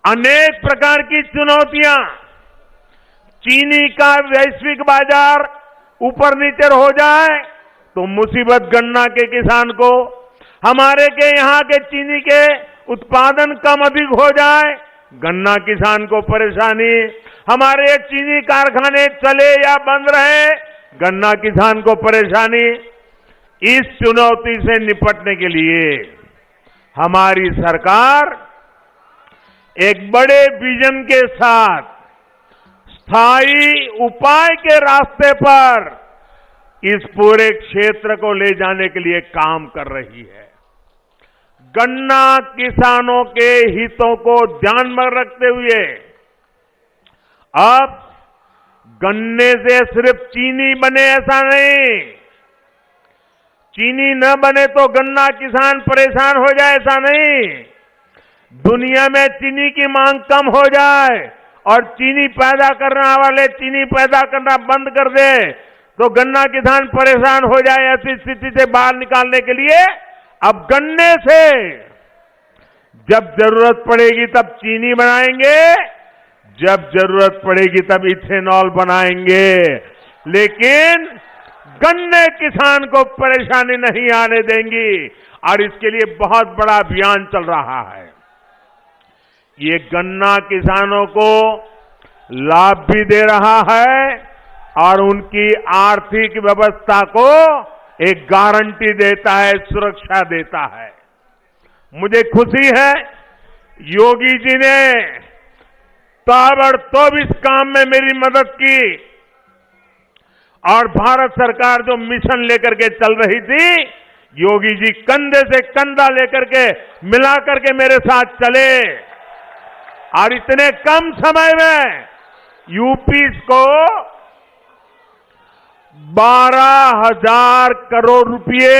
अनेक प्रकार की चुनौतियां, चीनी का वैश्विक बाजार ऊपर नीचे हो जाए तो मुसीबत गन्ना के किसान को, हमारे के यहाँ के चीनी के उत्पादन कम अधिक हो जाए गन्ना किसान को परेशानी, हमारे चीनी कारखाने चले या बंद रहे गन्ना किसान को परेशानी। इस चुनौती से निपटने के लिए हमारी सरकार एक बड़े विजन के साथ स्थायी उपाय के रास्ते पर इस पूरे क्षेत्र को ले जाने के लिए काम कर रही है। गन्ना किसानों के हितों को ध्यान में रखते हुए अब गन्ने से सिर्फ चीनी बने ऐसा नहीं, चीनी न बने तो गन्ना किसान परेशान हो जाए ऐसा नहीं, दुनिया में चीनी की मांग कम हो जाए और चीनी पैदा करने वाले चीनी पैदा करना बंद कर दे तो गन्ना किसान परेशान हो जाए, ऐसी स्थिति से बाहर निकालने के लिए अब गन्ने से जब जरूरत पड़ेगी तब चीनी बनाएंगे, जब जरूरत पड़ेगी तब इथेनॉल बनाएंगे, लेकिन गन्ने किसान को परेशानी नहीं आने देंगी और इसके लिए बहुत बड़ा अभियान चल रहा है। ये गन्ना किसानों को लाभ भी दे रहा है और उनकी आर्थिक व्यवस्था को एक गारंटी देता है, सुरक्षा देता है। मुझे खुशी है योगी जी ने ताबड़तोड़ इस काम में मेरी मदद की और भारत सरकार जो मिशन लेकर के चल रही थी, योगी जी कंधे से कंधा लेकर के मिला करके मेरे साथ चले और इतने कम समय में यूपी को 12,000 करोड़ रुपए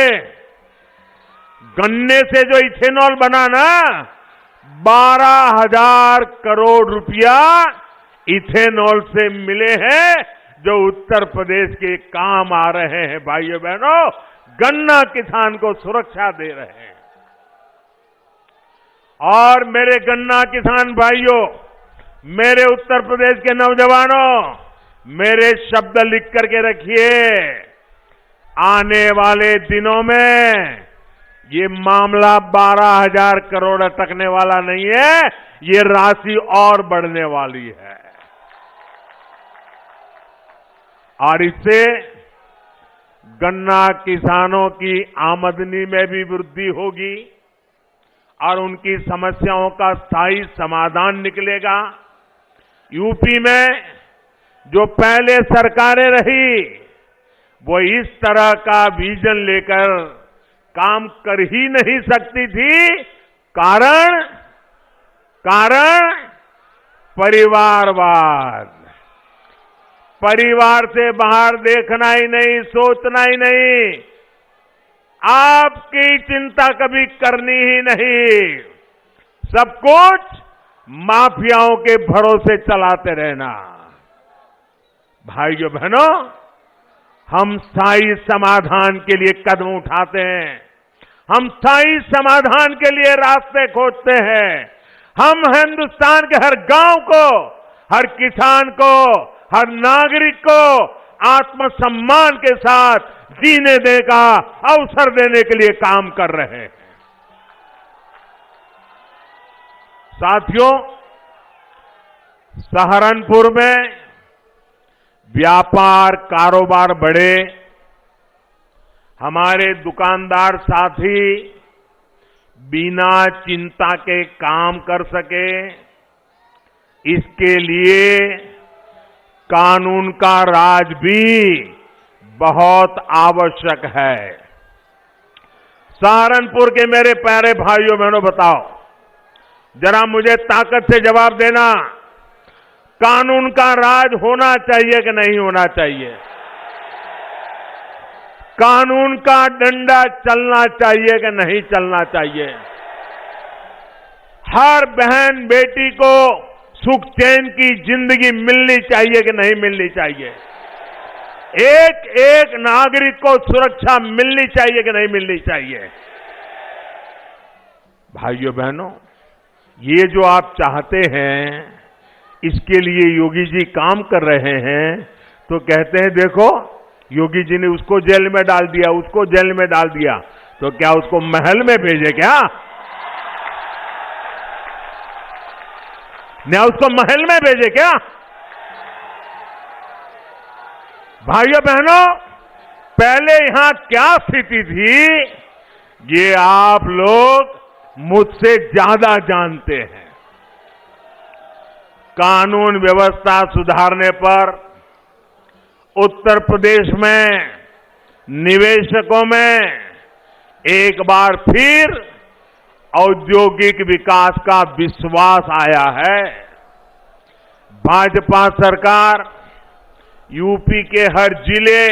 गन्ने से जो इथेनॉल बना ना, 12,000 करोड़ रुपया इथेनॉल से मिले हैं जो उत्तर प्रदेश के काम आ रहे हैं। भाइयों बहनों, गन्ना किसान को सुरक्षा दे रहे हैं। और मेरे गन्ना किसान भाइयों, मेरे उत्तर प्रदेश के नौजवानों, मेरे शब्द लिख करके रखिए, आने वाले दिनों में ये मामला 12,000 करोड़ अटकने वाला नहीं है, ये राशि और बढ़ने वाली है और इससे गन्ना किसानों की आमदनी में भी वृद्धि होगी और उनकी समस्याओं का स्थायी समाधान निकलेगा। यूपी में जो पहले सरकारें रही वो इस तरह का विजन लेकर काम कर ही नहीं सकती थी, कारण परिवारवाद, परिवार से बाहर देखना ही नहीं, सोचना ही नहीं, आपकी चिंता कभी करनी ही नहीं, सब कुछ माफियाओं के भरोसे चलाते रहना। भाइयों बहनों, हम स्थायी समाधान के लिए कदम उठाते हैं, हम स्थायी समाधान के लिए रास्ते खोजते हैं। हम हिंदुस्तान के हर गांव को, हर किसान को, हर नागरिक को आत्मसम्मान के साथ जीने देने का अवसर देने के लिए काम कर रहे हैं। साथियों, सहारनपुर में व्यापार कारोबार बढ़े, हमारे दुकानदार साथी बिना चिंता के काम कर सके, इसके लिए कानून का राज भी बहुत आवश्यक है। सहारनपुर के मेरे प्यारे भाइयों बहनों, बताओ जरा मुझे ताकत से जवाब देना, कानून का राज होना चाहिए कि नहीं होना चाहिए? कानून का डंडा चलना चाहिए कि नहीं चलना चाहिए? हर बहन बेटी को सुख चैन की जिंदगी मिलनी चाहिए कि नहीं मिलनी चाहिए? एक एक नागरिक को सुरक्षा मिलनी चाहिए कि नहीं मिलनी चाहिए? भाइयों बहनों, ये जो आप चाहते हैं, इसके लिए योगी जी काम कर रहे हैं, तो कहते हैं देखो योगी जी ने उसको जेल में डाल दिया, उसको जेल में डाल दिया, तो क्या उसको महल में भेजे क्या? क्या उसको महल में भेजे क्या? भाइयों बहनों, पहले यहां क्या स्थिति थी, ये आप लोग मुझसे ज्यादा जानते हैं। कानून व्यवस्था सुधारने पर उत्तर प्रदेश में निवेशकों में एक बार फिर औद्योगिक विकास का विश्वास आया है। भाजपा सरकार यूपी के हर जिले,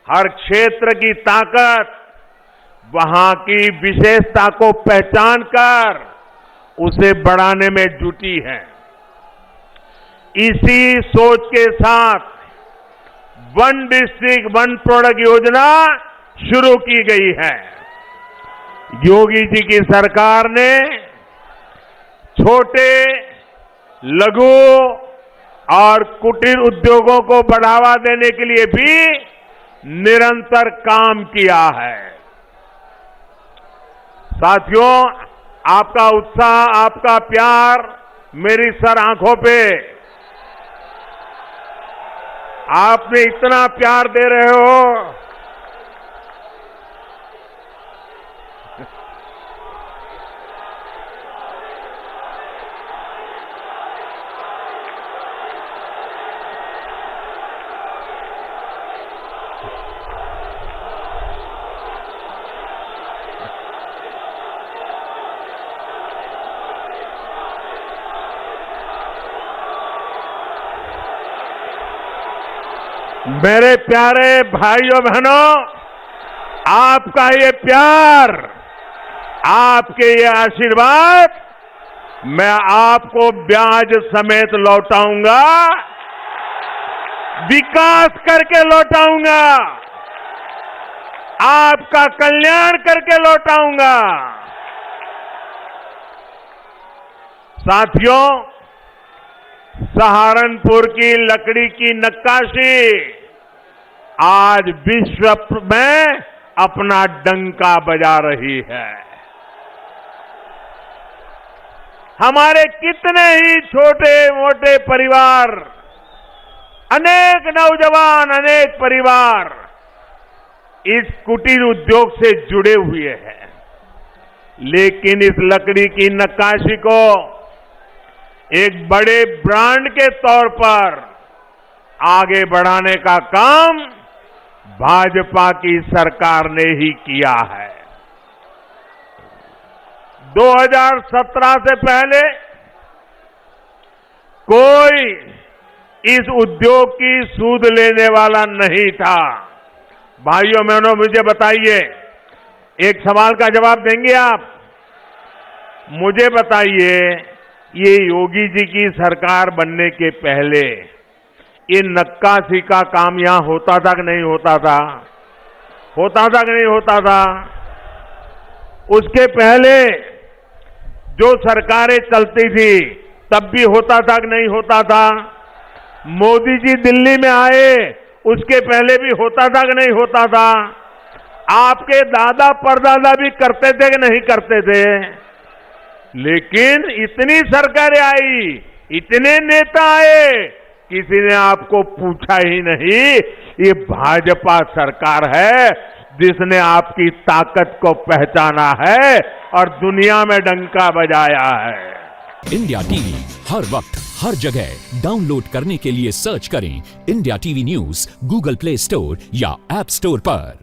हर क्षेत्र की ताकत, वहां की विशेषता को पहचान कर उसे बढ़ाने में जुटी है। इसी सोच के साथ वन डिस्ट्रिक्ट वन प्रोडक्ट योजना शुरू की गई है। योगी जी की सरकार ने छोटे, लघु और कुटीर उद्योगों को बढ़ावा देने के लिए भी निरंतर काम किया है। साथियों, आपका उत्साह, आपका प्यार मेरी सर आंखों पे, आपने इतना प्यार दे रहे हो, मेरे प्यारे भाइयों बहनों, आपका ये प्यार, आपके ये आशीर्वाद मैं आपको ब्याज समेत लौटाऊंगा, विकास करके लौटाऊंगा, आपका कल्याण करके लौटाऊंगा। साथियों, सहारनपुर की लकड़ी की नक्काशी आज विश्व में अपना डंका बजा रही है। हमारे कितने ही छोटे मोटे परिवार, अनेक नौजवान, अनेक परिवार इस कुटीर उद्योग से जुड़े हुए हैं, लेकिन इस लकड़ी की नक्काशी को एक बड़े ब्रांड के तौर पर आगे बढ़ाने का काम भाजपा की सरकार ने ही किया है। 2017 से पहले कोई इस उद्योग की सूद लेने वाला नहीं था। भाइयों बहनों, मुझे बताइए, एक सवाल का जवाब देंगे आप? मुझे बताइए, ये योगी जी की सरकार बनने के पहले ये नक्काशी का काम यहां होता था कि नहीं होता था? होता था कि नहीं होता था? उसके पहले जो सरकारें चलती थी तब भी होता था कि नहीं होता था? मोदी जी दिल्ली में आए उसके पहले भी होता था कि नहीं होता था? आपके दादा परदादा भी करते थे कि नहीं करते थे? लेकिन इतनी सरकारें आई, इतने नेता आए, किसी ने आपको पूछा ही नहीं। ये भाजपा सरकार है जिसने आपकी ताकत को पहचाना है और दुनिया में डंका बजाया है। इंडिया टीवी हर वक्त हर जगह डाउनलोड करने के लिए सर्च करें India TV news Google play store या ऐप स्टोर पर।